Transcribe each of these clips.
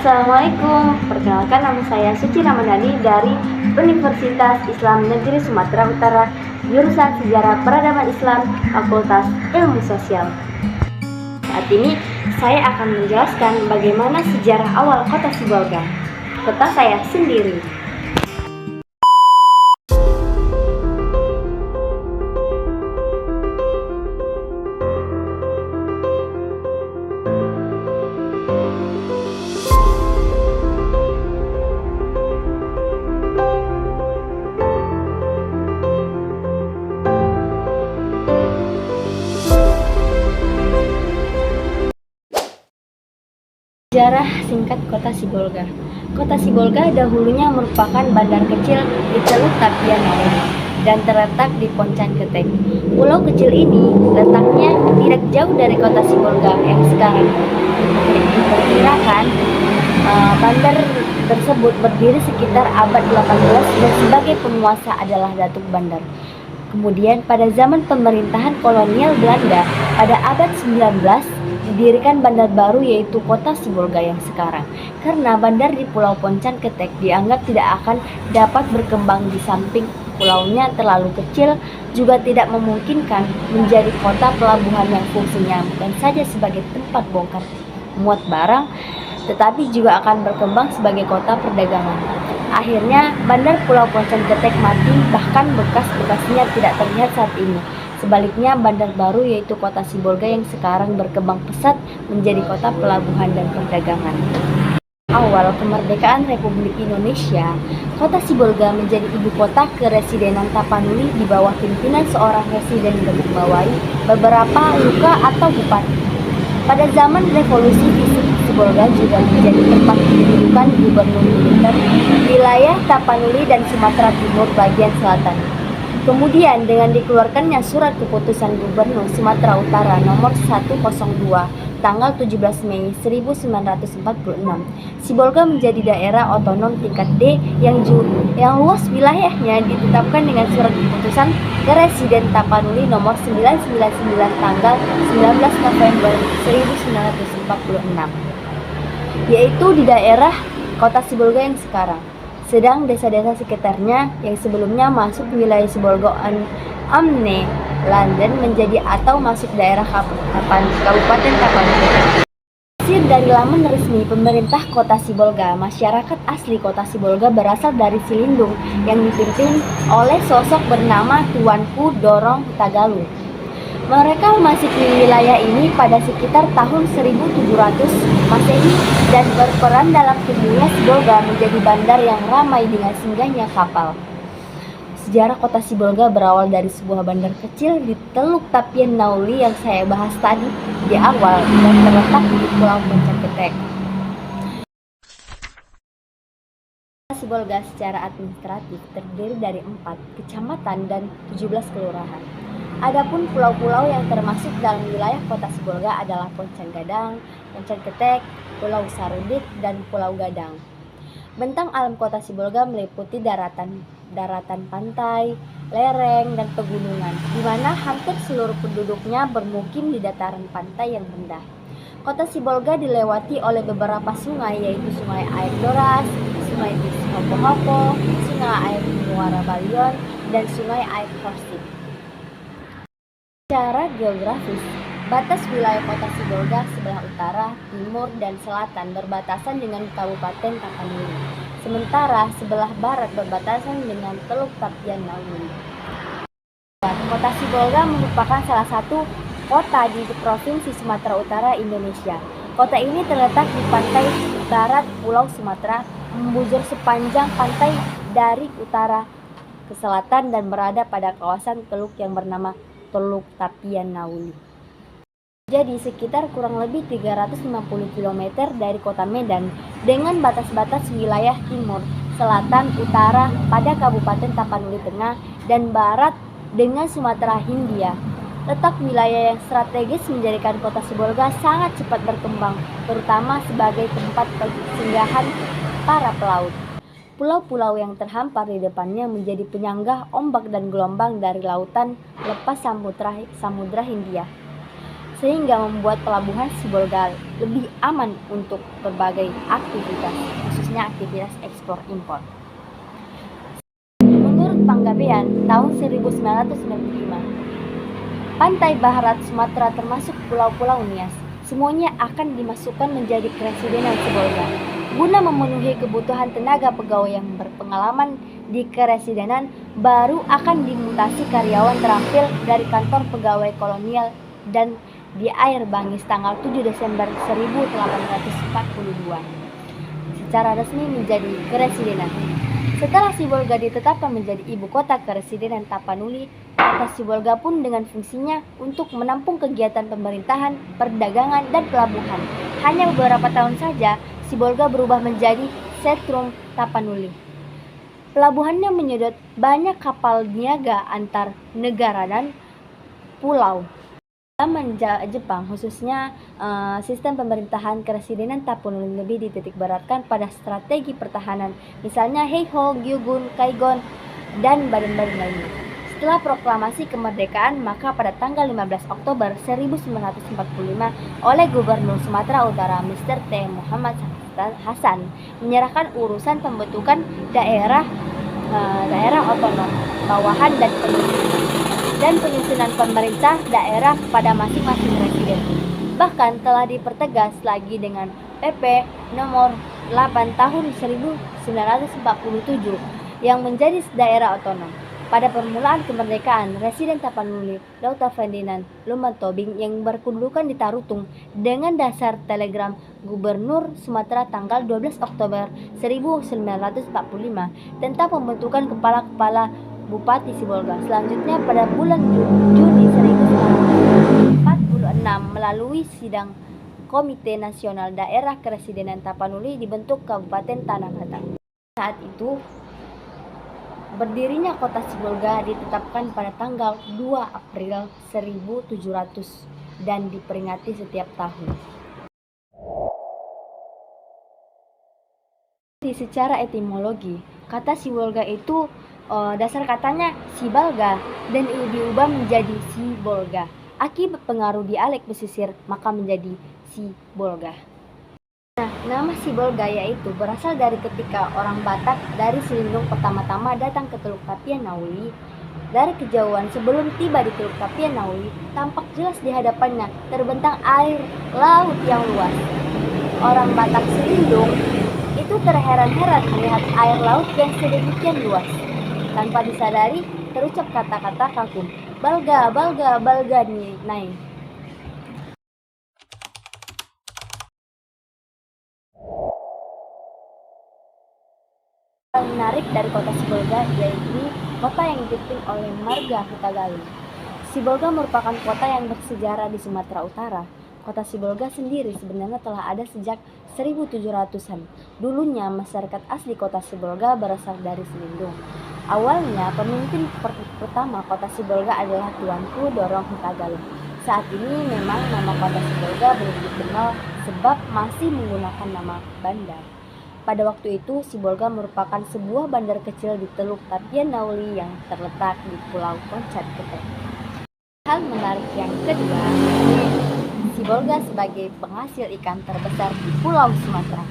Assalamualaikum, perkenalkan nama saya Suci Ramadhani dari Universitas Islam Negeri Sumatera Utara, jurusan Sejarah Peradaban Islam, Fakultas Ilmu Sosial. Saat ini saya akan menjelaskan bagaimana sejarah awal kota Sibolga, kota saya sendiri. Sejarah singkat Kota Sibolga. Kota Sibolga dahulunya merupakan bandar kecil di Teluk Tapian Nauli dan terletak di Poncan Ketek. Pulau kecil ini letaknya tidak jauh dari Kota Sibolga yang sekarang. Diperkirakan bandar tersebut berdiri sekitar abad 18 dan sebagai penguasa adalah Datuk Bandar. Kemudian pada zaman pemerintahan kolonial Belanda pada abad 19 didirikan bandar baru yaitu Kota Sibolga yang sekarang. Karena bandar di Pulau Poncan Ketek dianggap tidak akan dapat berkembang di samping pulaunya terlalu kecil, juga tidak memungkinkan menjadi kota pelabuhan yang fungsinya bukan saja sebagai tempat bongkar muat barang, tetapi juga akan berkembang sebagai kota perdagangan. Akhirnya bandar Pulau Poncan Ketek mati, bahkan bekas-bekasnya tidak terlihat saat ini. Sebaliknya, bandar baru yaitu Kota Sibolga yang sekarang berkembang pesat menjadi kota pelabuhan dan perdagangan. Awal kemerdekaan Republik Indonesia, Kota Sibolga menjadi ibu kota Keresidenan Tapanuli di bawah pimpinan seorang residen Bawahi, beberapa luka atau bupati. Pada zaman revolusi fisik, Sibolga juga menjadi tempat kedudukan gubernur militer wilayah Tapanuli dan Sumatera Timur bagian selatan. Kemudian dengan dikeluarkannya surat keputusan Gubernur Sumatera Utara nomor 102 tanggal 17 Mei 1946, Sibolga menjadi daerah otonom tingkat D yang luas wilayahnya ditetapkan dengan surat keputusan Presiden Tapanuli nomor 999 tanggal 19 November 1946, yaitu di daerah Kota Sibolga yang sekarang. Sedang desa-desa sekitarnya yang sebelumnya masuk wilayah Sibolga Amne London menjadi atau masuk daerah Kabupaten Tapanuli. Hasil dari laman resmi pemerintah Kota Sibolga, masyarakat asli Kota Sibolga berasal dari Silindung yang dipimpin oleh sosok bernama Tuanku Dorong Hutagaluh. Mereka memasuki wilayah ini pada sekitar tahun 1700 Masehi dan berperan dalam tumbuhnya Sibolga menjadi bandar yang ramai dengan singgahnya kapal. Sejarah Kota Sibolga berawal dari sebuah bandar kecil di Teluk Tapian Nauli yang saya bahas tadi di awal dan terletak di Pulau Poncan Ketek. Sibolga secara administratif terdiri dari 4 kecamatan dan 17 kelurahan. Adapun pulau-pulau yang termasuk dalam wilayah Kota Sibolga adalah Poncan Gadang, Poncan Ketek, Pulau Sarudik, dan Pulau Gadang. Bentang alam Kota Sibolga meliputi daratan pantai, lereng, dan pegunungan, di mana hampir seluruh penduduknya bermukim di dataran pantai yang rendah. Kota Sibolga dilewati oleh beberapa sungai, yaitu Sungai Air Doras, Sungai Hopo-Hopo, Sungai Air Muara Balion, dan Sungai Air Horsik. Secara geografis, batas wilayah Kota Sibolga sebelah utara, timur, dan selatan berbatasan dengan Kabupaten Tapanuli, sementara sebelah barat berbatasan dengan Teluk Tapian Nauli. Kota Sibolga merupakan salah satu kota di Provinsi Sumatera Utara, Indonesia. Kota ini terletak di pantai barat Pulau Sumatera, membujur sepanjang pantai dari utara ke selatan dan berada pada kawasan teluk yang bernama Teluk Tapian Nauli. Jadi sekitar kurang lebih 350 km dari kota Medan dengan batas-batas wilayah timur, selatan, utara pada Kabupaten Tapanuli Tengah dan barat dengan Sumatera Hindia. Letak wilayah yang strategis menjadikan Kota Sibolga sangat cepat berkembang, terutama sebagai tempat persinggahan para pelaut. Pulau-pulau yang terhampar di depannya menjadi penyanggah ombak dan gelombang dari lautan lepas Samudra Hindia. sehingga membuat pelabuhan Sibolga lebih aman untuk berbagai aktivitas, khususnya aktivitas ekspor impor. Menurut Panggabean tahun 1995, pantai barat Sumatera termasuk Pulau-Pulau Nias semuanya akan dimasukkan menjadi Keresidenan Sibolga. Guna memenuhi kebutuhan tenaga pegawai yang berpengalaman di Keresidenan, baru akan dimutasi karyawan terampil dari kantor pegawai kolonial dan di Air Bangis tanggal 7 Desember 1842 secara resmi menjadi Keresidenan. Setelah Sibolga ditetapkan menjadi ibu kota Keresidenan Tapanuli, kota Sibolga pun dengan fungsinya untuk menampung kegiatan pemerintahan, perdagangan, dan pelabuhan. Hanya beberapa tahun saja, Sibolga berubah menjadi Setrum Tapanuli. Pelabuhannya menyedot banyak kapal niaga antar negara dan pulau. Zaman Jepang, khususnya sistem pemerintahan Keresidenan Tapanuli lebih dititik beratkan pada strategi pertahanan, misalnya Heiho, Gyugun, Kaigon, dan badan-badan lainnya. Setelah proklamasi kemerdekaan, maka pada tanggal 15 Oktober 1945 oleh Gubernur Sumatera Utara Mr. T. Muhammad Hasan menyerahkan urusan pembentukan daerah otonom, bawahan dan penyusunan pemerintah daerah pada masing-masing residen. Bahkan telah dipertegas lagi dengan PP nomor 8 tahun 1947 yang menjadi daerah otonom. Pada permulaan kemerdekaan, Residen Tapanuli, Dr. Ferdinand Lumban Tobing yang berkedudukan di Tarutung dengan dasar telegram Gubernur Sumatera tanggal 12 Oktober 1945 tentang pembentukan kepala-kepala Bupati Sibolga. Selanjutnya pada bulan Juni 1946 melalui sidang Komite Nasional Daerah Keresidenan Tapanuli dibentuk Kabupaten Tanah Batak. Saat itu berdirinya kota Sibolga ditetapkan pada tanggal 2 April 1700 dan diperingati setiap tahun. Secara etimologi, kata Sibolga itu dasar katanya Sibalga dan diubah menjadi Sibolga. Akibat pengaruh dialek pesisir maka menjadi Sibolga. Nama Sibolga yaitu berasal dari ketika orang Batak dari Selindung pertama-tama datang ke Teluk Tapian Nauli. Dari kejauhan sebelum tiba di Teluk Tapian Nauli, tampak jelas di hadapannya terbentang air laut yang luas. Orang Batak Selindung itu terheran-heran melihat air laut yang sedemikian luas. Tanpa disadari, terucap kata-kata kagum, "Balga, balga, balga nai." Menarik dari kota Sibolga yaitu kota yang dipimpin oleh Marga Hutagalung. Sibolga merupakan kota yang bersejarah di Sumatera Utara. Kota Sibolga sendiri sebenarnya telah ada sejak 1700-an. Dulunya masyarakat asli kota Sibolga berasal dari Selindung. Awalnya pemimpin pertama kota Sibolga adalah Tuanku Dorong Hutagalung. Saat ini memang nama kota Sibolga belum dikenal sebab masih menggunakan nama bandar. Pada waktu itu, Sibolga merupakan sebuah bandar kecil di Teluk Tapian Nauli yang terletak di Pulau Poncat Ketek. Hal menarik yang kedua, Sibolga sebagai penghasil ikan terbesar di Pulau Sumatera.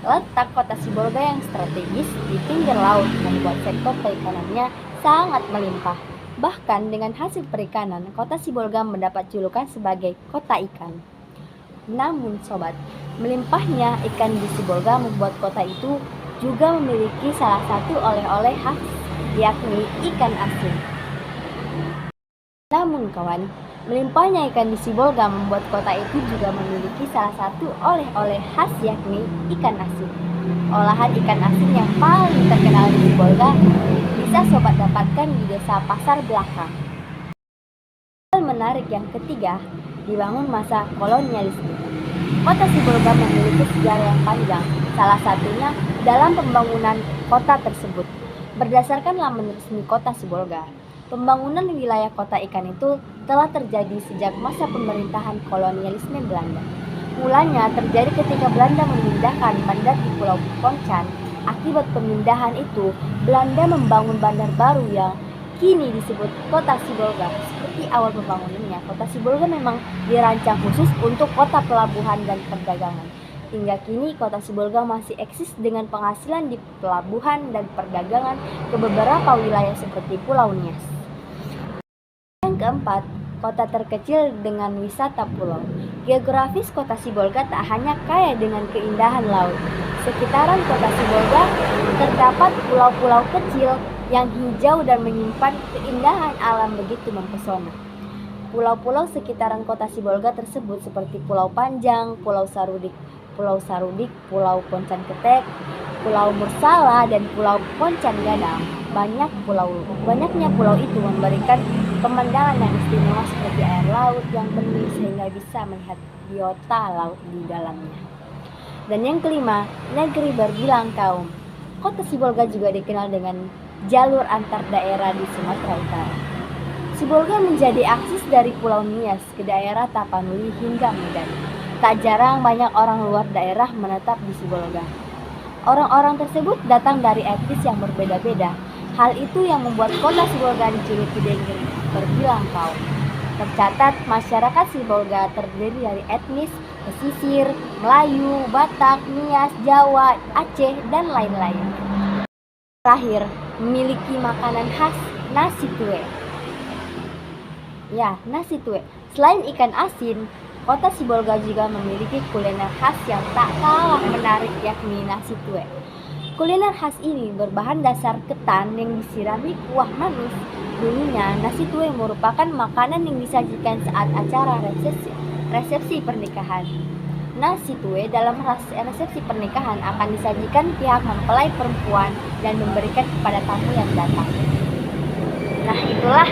Letak kota Sibolga yang strategis di pinggir laut membuat sektor perikanannya sangat melimpah. Bahkan dengan hasil perikanan, kota Sibolga mendapat julukan sebagai kota ikan. Namun sobat, melimpahnya ikan di Sibolga membuat kota itu juga memiliki salah satu oleh-oleh khas, yakni ikan asin. Namun kawan, melimpahnya ikan di Sibolga membuat kota itu juga memiliki salah satu oleh-oleh khas, yakni ikan asin. Olahan ikan asin yang paling terkenal di Sibolga bisa sobat dapatkan di desa Pasar Belakang. Hal menarik yang ketiga, dibangun masa kolonialisme. Kota Sibolga memiliki sejarah yang panjang, salah satunya dalam pembangunan kota tersebut. Berdasarkan laman resmi kota Sibolga, pembangunan wilayah kota ikan itu telah terjadi sejak masa pemerintahan kolonialisme Belanda. Mulanya terjadi ketika Belanda memindahkan bandar di Pulau Poncan. Akibat pemindahan itu, Belanda membangun bandar baru yang kini disebut Kota Sibolga. Seperti awal pembangunannya, Kota Sibolga memang dirancang khusus untuk kota pelabuhan dan perdagangan. Hingga kini Kota Sibolga masih eksis dengan penghasilan di pelabuhan dan perdagangan ke beberapa wilayah seperti Pulau Nias. Yang keempat, kota terkecil dengan wisata pulau. Geografis Kota Sibolga tak hanya kaya dengan keindahan laut. Sekitaran Kota Sibolga terdapat pulau-pulau kecil yang hijau dan menyimpan keindahan alam begitu mempesona. Pulau-pulau sekitaran Kota Sibolga tersebut seperti Pulau Panjang, Pulau Sarudik, Pulau Poncan Ketek, Pulau Mursala, dan Pulau Poncan Gadang. Banyaknya pulau itu memberikan pemandangan yang istimewa seperti air laut yang bening sehingga bisa melihat biota laut di dalamnya. Dan yang kelima, negeri berbilang kaum. Kota Sibolga juga dikenal dengan jalur antar daerah di Sumatera Utara. Sibolga menjadi akses dari Pulau Nias ke daerah Tapanuli hingga Medan. Tak jarang banyak orang luar daerah menetap di Sibolga. Orang-orang tersebut datang dari etnis yang berbeda-beda. Hal itu yang membuat Kota Sibolga dijuluki negeri berbilang kaum. Tercatat masyarakat Sibolga terdiri dari etnis pesisir, Melayu, Batak, Nias, Jawa, Aceh, dan lain-lain. Terakhir, memiliki makanan khas nasi tue. Ya, nasi tue. Selain ikan asin, Kota Sibolga juga memiliki kuliner khas yang tak kalah menarik, yakni nasi tue. Kuliner khas ini berbahan dasar ketan yang disirami kuah manis. Dulunya, nasi tue merupakan makanan yang disajikan saat acara resepsi pernikahan. Nasi tue dalam resepsi pernikahan akan disajikan pihak mempelai perempuan dan memberikan kepada tamu yang datang. Nah, itulah